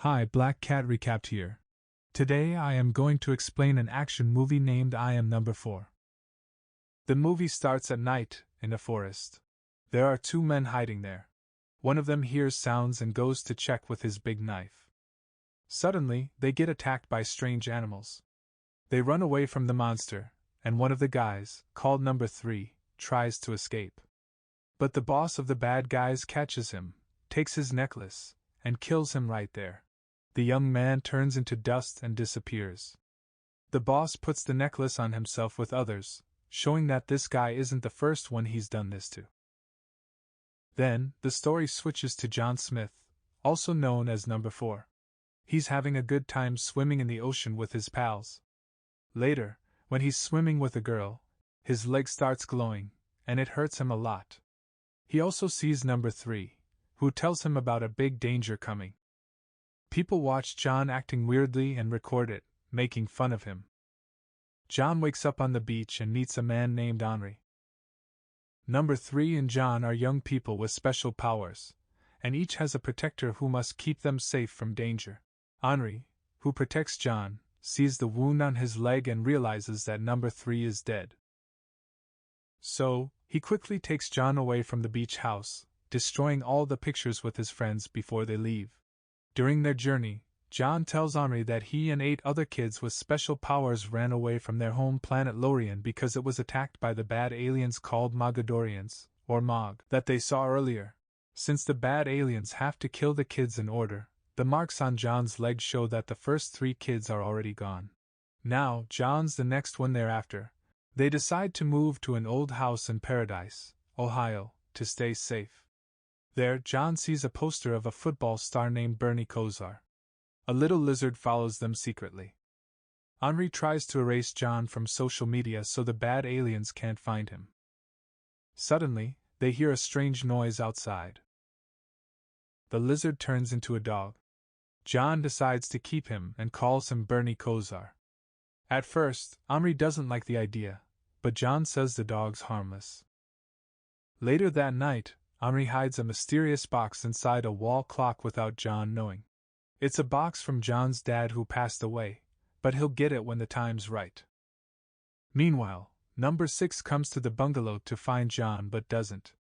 Hi, Black Cat Recapped here. Today I am going to explain an action movie named I Am Number 4. The movie starts at night, in a forest. There are two men hiding there. One of them hears sounds and goes to check with his big knife. Suddenly, they get attacked by strange animals. They run away from the monster, and one of the guys, called Number 3, tries to escape. But the boss of the bad guys catches him, takes his necklace, and kills him right there. The young man turns into dust and disappears. The boss puts the necklace on himself with others, showing that this guy isn't the first one he's done this to. Then, the story switches to John Smith, also known as Number 4. He's having a good time swimming in the ocean with his pals. Later, when he's swimming with a girl, his leg starts glowing, and it hurts him a lot. He also sees Number 3, who tells him about a big danger coming. People watch John acting weirdly and record it, making fun of him. John wakes up on the beach and meets a man named Henri. Number 3 and John are young people with special powers, and each has a protector who must keep them safe from danger. Henri, who protects John, sees the wound on his leg and realizes that Number 3 is dead. So, he quickly takes John away from the beach house, destroying all the pictures with his friends before they leave. During their journey, John tells Henri that he and 8 other kids with special powers ran away from their home planet Lorien because it was attacked by the bad aliens called Mogadorians, or Mog, that they saw earlier. Since the bad aliens have to kill the kids in order, the marks on John's leg show that the first 3 kids are already gone. Now, John's the next one thereafter. They decide to move to an old house in Paradise, Ohio, to stay safe. There, John sees a poster of a football star named Bernie Kosar. A little lizard follows them secretly. Henri tries to erase John from social media so the bad aliens can't find him. Suddenly, they hear a strange noise outside. The lizard turns into a dog. John decides to keep him and calls him Bernie Kosar. At first, Henri doesn't like the idea, but John says the dog's harmless. Later that night, Henri hides a mysterious box inside a wall clock without John knowing. It's a box from John's dad who passed away, but he'll get it when the time's right. Meanwhile, Number 6 comes to the bungalow to find John but doesn't.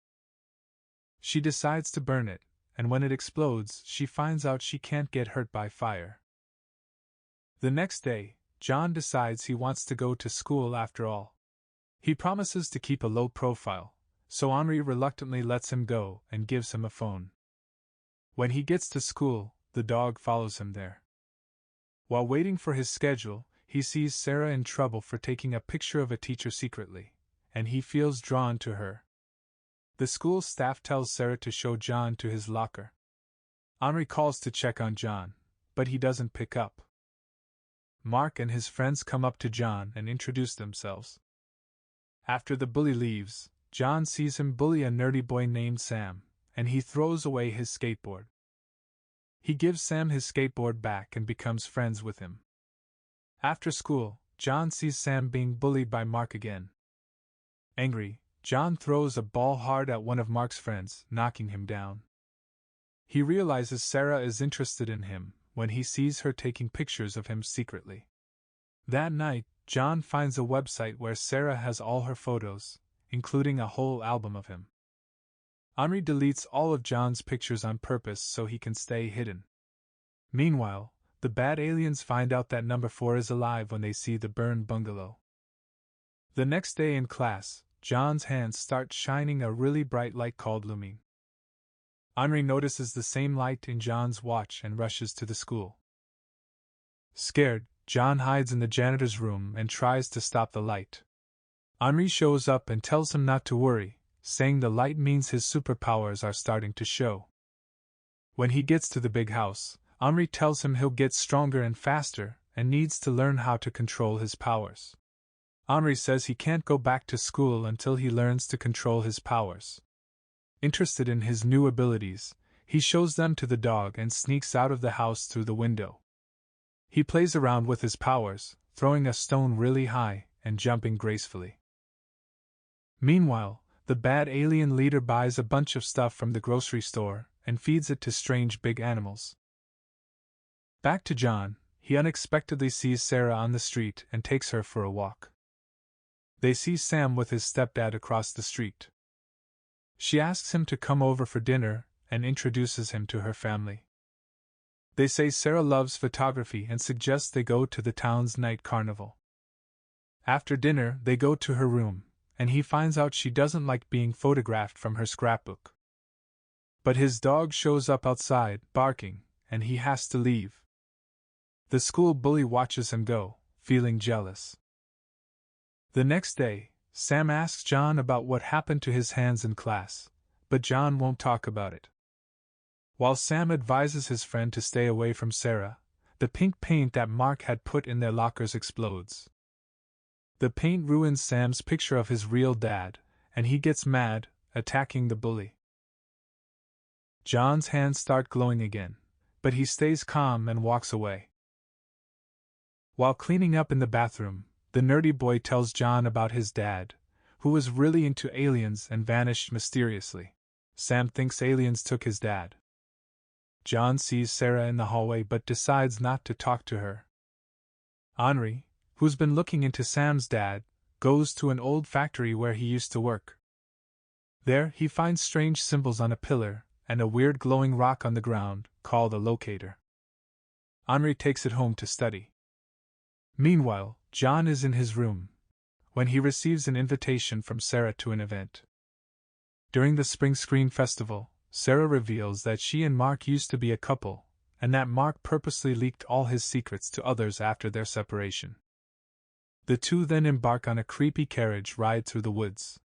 She decides to burn it, and when it explodes, she finds out she can't get hurt by fire. The next day, John decides he wants to go to school after all. He promises to keep a low profile, so Henri reluctantly lets him go and gives him a phone. When he gets to school, the dog follows him there. While waiting for his schedule, he sees Sarah in trouble for taking a picture of a teacher secretly, and he feels drawn to her. The school staff tells Sarah to show John to his locker. Henri calls to check on John, but he doesn't pick up. Mark and his friends come up to John and introduce themselves. After the bully leaves, John sees him bully a nerdy boy named Sam, and he throws away his skateboard. He gives Sam his skateboard back and becomes friends with him. After school, John sees Sam being bullied by Mark again. Angry, John throws a ball hard at one of Mark's friends, knocking him down. He realizes Sarah is interested in him when he sees her taking pictures of him secretly. That night, John finds a website where Sarah has all her photos, including a whole album of him. Henri deletes all of John's pictures on purpose so he can stay hidden. Meanwhile, the bad aliens find out that Number 4 is alive when they see the burned bungalow. The next day in class, John's hands start shining a really bright light called lumine. Henri notices the same light in John's watch and rushes to the school. Scared, John hides in the janitor's room and tries to stop the light. Henri shows up and tells him not to worry, saying the light means his superpowers are starting to show. When he gets to the big house, Henri tells him he'll get stronger and faster and needs to learn how to control his powers. Henri says he can't go back to school until he learns to control his powers. Interested in his new abilities, he shows them to the dog and sneaks out of the house through the window. He plays around with his powers, throwing a stone really high and jumping gracefully. Meanwhile, the bad alien leader buys a bunch of stuff from the grocery store and feeds it to strange big animals. Back to John, he unexpectedly sees Sarah on the street and takes her for a walk. They see Sam with his stepdad across the street. She asks him to come over for dinner and introduces him to her family. They say Sarah loves photography and suggest they go to the town's night carnival. After dinner, they go to her room, and he finds out she doesn't like being photographed from her scrapbook. But his dog shows up outside, barking, and he has to leave. The school bully watches him go, feeling jealous. The next day, Sam asks John about what happened to his hands in class, but John won't talk about it. While Sam advises his friend to stay away from Sarah, the pink paint that Mark had put in their lockers explodes. The paint ruins Sam's picture of his real dad, and he gets mad, attacking the bully. John's hands start glowing again, but he stays calm and walks away. While cleaning up in the bathroom, the nerdy boy tells John about his dad, who was really into aliens and vanished mysteriously. Sam thinks aliens took his dad. John sees Sarah in the hallway but decides not to talk to her. Henri, who's been looking into Sam's dad, goes to an old factory where he used to work. There, he finds strange symbols on a pillar and a weird glowing rock on the ground, called a locator. Henri takes it home to study. Meanwhile, John is in his room when he receives an invitation from Sarah to an event. During the Spring Screen Festival, Sarah reveals that she and Mark used to be a couple, and that Mark purposely leaked all his secrets to others after their separation. The two then embark on a creepy carriage ride through the woods.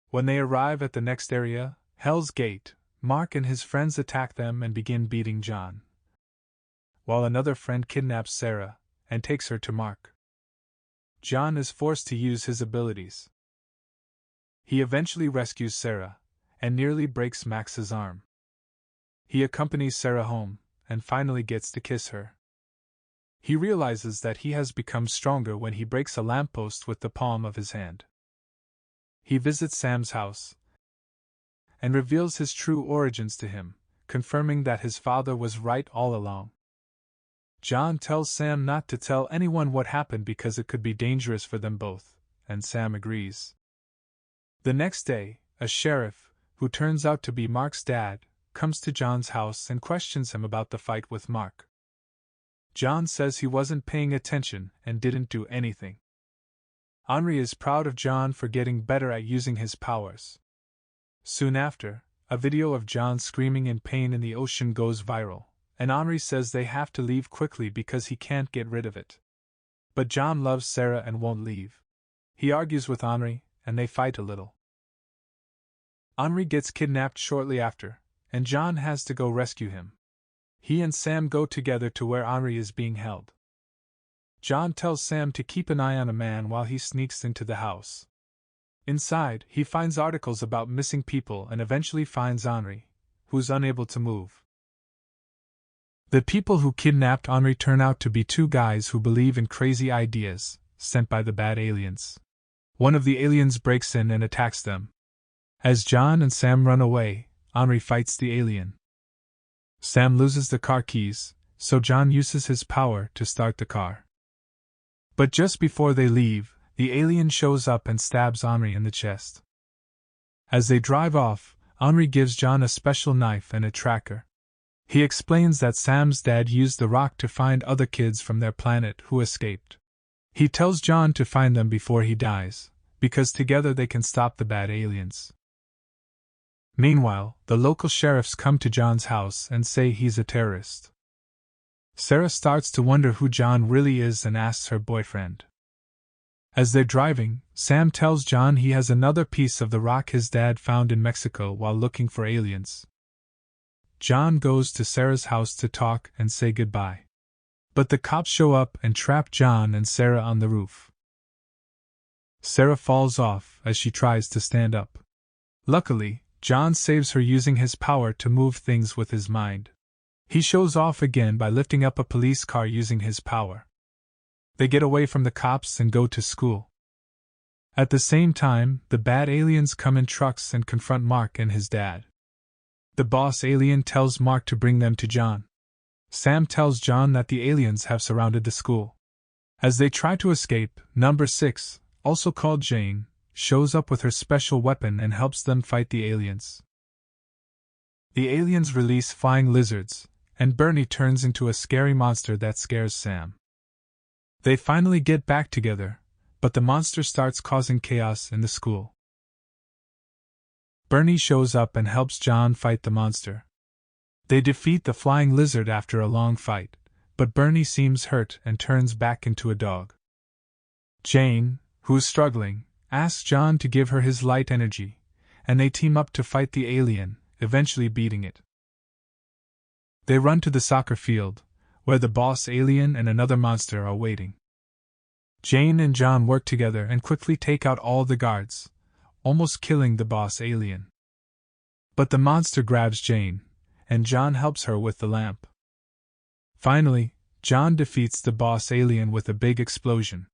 When they arrive at the next area, Hell's Gate, Mark and his friends attack them and begin beating John, while another friend kidnaps Sarah and takes her to Mark. John is forced to use his abilities. He eventually rescues Sarah and nearly breaks Max's arm. He accompanies Sarah home and finally gets to kiss her. He realizes that he has become stronger when he breaks a lamppost with the palm of his hand. He visits Sam's house and reveals his true origins to him, confirming that his father was right all along. John tells Sam not to tell anyone what happened because it could be dangerous for them both, and Sam agrees. The next day, a sheriff, who turns out to be Mark's dad, comes to John's house and questions him about the fight with Mark. John says he wasn't paying attention and didn't do anything. Henri is proud of John for getting better at using his powers. Soon after, a video of John screaming in pain in the ocean goes viral, and Henri says they have to leave quickly because he can't get rid of it. But John loves Sarah and won't leave. He argues with Henri, and they fight a little. Henri gets kidnapped shortly after, and John has to go rescue him. He and Sam go together to where Henri is being held. John tells Sam to keep an eye on a man while he sneaks into the house. Inside, he finds articles about missing people and eventually finds Henri, who's unable to move. The people who kidnapped Henri turn out to be two guys who believe in crazy ideas, sent by the bad aliens. One of the aliens breaks in and attacks them. As John and Sam run away, Henri fights the alien. Sam loses the car keys, so John uses his power to start the car. But just before they leave, the alien shows up and stabs Henri in the chest. As they drive off, Henri gives John a special knife and a tracker. He explains that Sam's dad used the rock to find other kids from their planet who escaped. He tells John to find them before he dies, because together they can stop the bad aliens. Meanwhile, the local sheriffs come to John's house and say he's a terrorist. Sarah starts to wonder who John really is and asks her boyfriend. As they're driving, Sam tells John he has another piece of the rock his dad found in Mexico while looking for aliens. John goes to Sarah's house to talk and say goodbye. But the cops show up and trap John and Sarah on the roof. Sarah falls off as she tries to stand up. Luckily, John saves her using his power to move things with his mind. He shows off again by lifting up a police car using his power. They get away from the cops and go to school. At the same time, the bad aliens come in trucks and confront Mark and his dad. The boss alien tells Mark to bring them to John. Sam tells John that the aliens have surrounded the school. As they try to escape, number 6, also called Jane, shows up with her special weapon and helps them fight the aliens. The aliens release flying lizards, and Bernie turns into a scary monster that scares Sam. They finally get back together, but the monster starts causing chaos in the school. Bernie shows up and helps John fight the monster. They defeat the flying lizard after a long fight, but Bernie seems hurt and turns back into a dog. Jane, who's struggling, asks John to give her his light energy, and they team up to fight the alien, eventually beating it. They run to the soccer field, where the boss alien and another monster are waiting. Jane and John work together and quickly take out all the guards, almost killing the boss alien. But the monster grabs Jane, and John helps her with the lamp. Finally, John defeats the boss alien with a big explosion.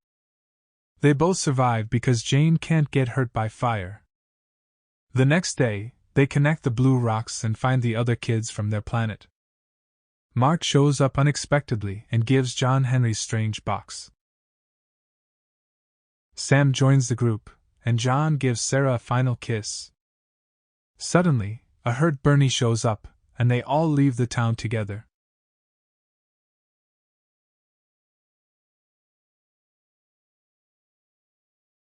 They both survive because Jane can't get hurt by fire. The next day, they connect the blue rocks and find the other kids from their planet. Mark shows up unexpectedly and gives John Henri's strange box. Sam joins the group, and John gives Sarah a final kiss. Suddenly, a hurt Bernie shows up, and they all leave the town together.